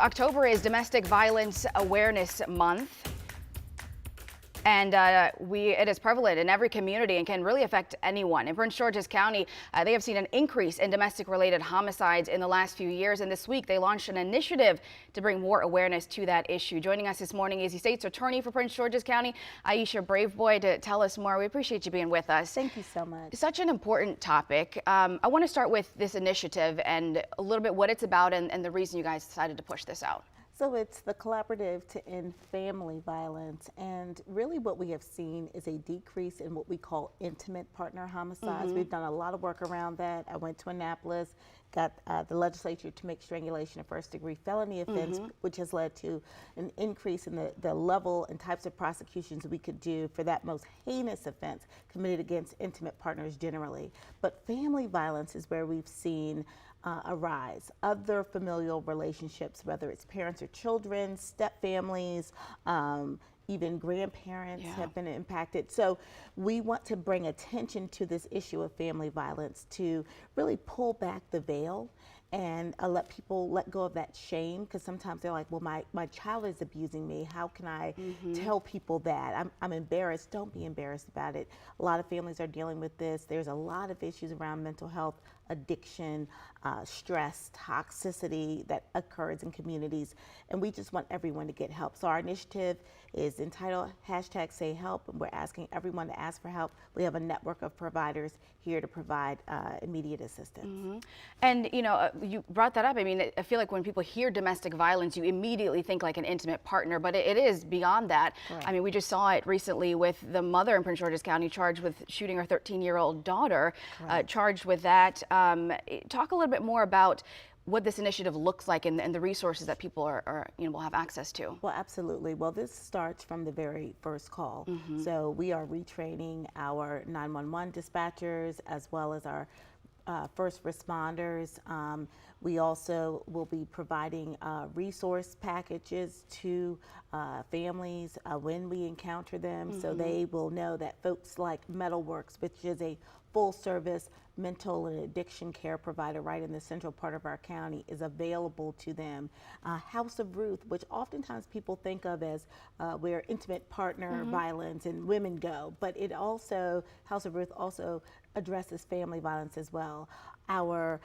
October is Domestic Violence Awareness Month. And it is prevalent in every community and can really affect anyone. In Prince George's County, they have seen an increase in domestic-related homicides in the last few years. And this week, they launched an initiative to bring more awareness to that issue. Joining us this morning is the state's attorney for Prince George's County, Aisha Braveboy, to tell us more. We appreciate you being with us. Thank you so much. Such an important topic. I want to start with this initiative and a little bit what it's about and the reason you guys decided to push this out. So it's the collaborative to end family violence, and really what we have seen is a decrease in what we call intimate partner homicides. We've done a lot of work around that. I went to Annapolis, got the legislature to make strangulation a first-degree felony offense, which has led to an increase in the level and types of prosecutions we could do for that most heinous offense committed against intimate partners generally. But family violence is where we've seen a rise. Other familial relationships, whether it's parents or children, step families, even grandparents have been impacted. So we want to bring attention to this issue of family violence to really pull back the veil and let people let go of that shame, because sometimes they're like, well, my child is abusing me. How can I tell people that? I'm embarrassed. Don't be embarrassed about it. A lot of families are dealing with this. There's a lot of issues around mental health, addiction, stress, toxicity that occurs in communities, and we just want everyone to get help. So our initiative is entitled #SayHelp, and we're asking everyone to ask for help. We have a network of providers here to provide immediate assistance. And you know, you brought that up. I mean, I feel like when people hear domestic violence, you immediately think like an intimate partner, but it is beyond that. Right. I mean, we just saw it recently with the mother in Prince George's County charged with shooting her 13-year-old daughter, charged with that. Talk a little bit more about what this initiative looks like and the resources that people will have access to. Well, absolutely. Well, this starts from the very first call. So we are retraining our 911 dispatchers as well as our first responders. We also will be providing resource packages to families when we encounter them, so they will know that folks like Metalworks, which is a full-service mental and addiction care provider right in the central part of our county, is available to them. House of Ruth, which oftentimes people think of as where intimate partner violence and women go, but it also, House of Ruth also addresses family violence as well. Our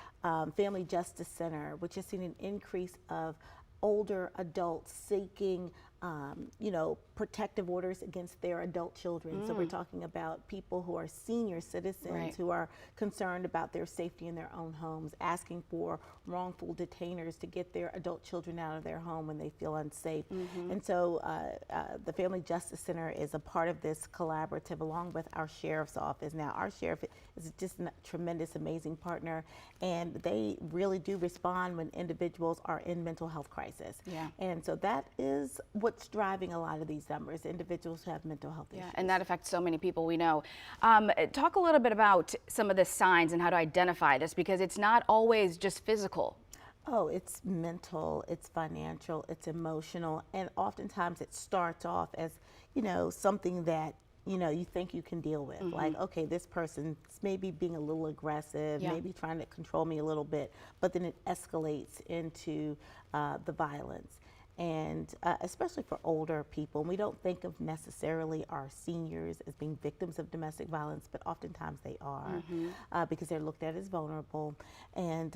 Family Justice Center, which has seen an increase of older adults seeking protective orders against their adult children. So we're talking about people who are senior citizens who are concerned about their safety in their own homes, asking for wrongful detainers to get their adult children out of their home when they feel unsafe. And so the Family Justice Center is a part of this collaborative along with our sheriff's office. Now, our sheriff is just a tremendous, amazing partner, and they really do respond when individuals are in mental health crisis. And so that is what's driving a lot of these numbers, individuals who have mental health issues. And that affects so many people we know. Talk a little bit about some of the signs and how to identify this, because it's not always just physical. Oh, it's mental, it's financial, it's emotional, and oftentimes it starts off as, something that you think you can deal with. Like, okay, this person's maybe being a little aggressive, maybe trying to control me a little bit, but then it escalates into the violence. And especially for older people, we don't think of necessarily our seniors as being victims of domestic violence, but oftentimes they are because they're looked at as vulnerable, and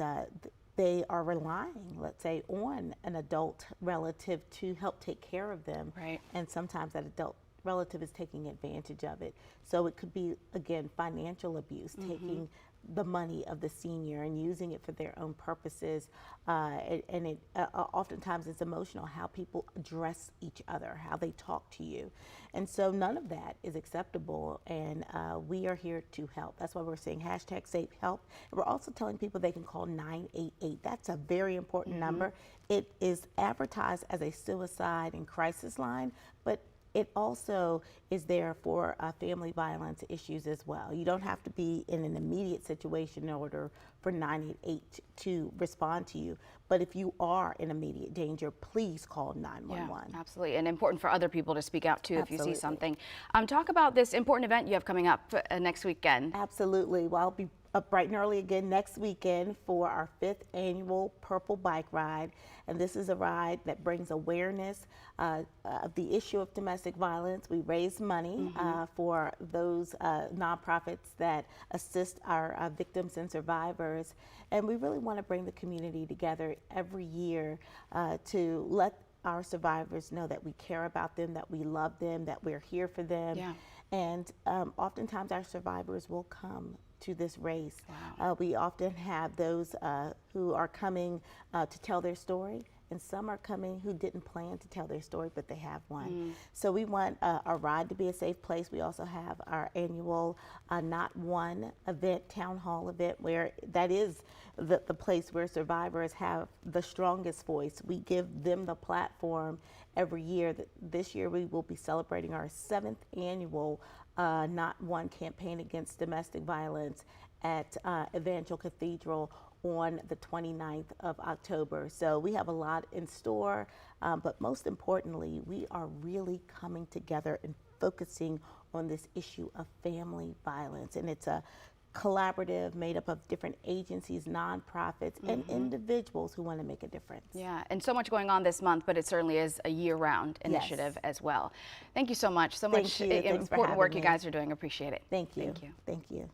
they are relying, let's say, on an adult relative to help take care of them. And sometimes that adult relative is taking advantage of it. So it could be, again, financial abuse, taking the money of the senior and using it for their own purposes, and it oftentimes it's emotional, how people address each other, how they talk to you, and so none of that is acceptable, and we are here to help. That's why we're saying #SayHelp. We're also telling people they can call 988. That's a very important number. It is advertised as a suicide and crisis line, but it also is there for family violence issues as well. You don't have to be in an immediate situation in order for 988 to respond to you. But if you are in immediate danger, please call 911. Yeah, absolutely. And important for other people to speak out too if you see something. Talk about this important event you have coming up next weekend. Absolutely. Well, I'll be up bright and early again next weekend for our 5th annual Purple Bike Ride. And this is a ride that brings awareness of the issue of domestic violence. We raise money for those nonprofits that assist our victims and survivors. And we really want to bring the community together every year to let our survivors know that we care about them, that we love them, that we're here for them. Yeah. And oftentimes our survivors will come to this race. Wow. We often have those who are coming to tell their story, and some are coming who didn't plan to tell their story, but they have one. So we want our ride to be a safe place. We also have our annual Not One event, town hall event, where that is the place where survivors have the strongest voice. We give them the platform every year. This year we will be celebrating our 7th annual Not One campaign against domestic violence at Evangel Cathedral on the 29th of October. So we have a lot in store, but most importantly, we are really coming together and focusing on this issue of family violence. And it's a collaborative made up of different agencies, nonprofits, and individuals who want to make a difference. Yeah, and so much going on this month, but it certainly is a year-round initiative as well. Thank you so much. So much important work you guys are doing. Appreciate it. Thank you. Thank you. Thank you.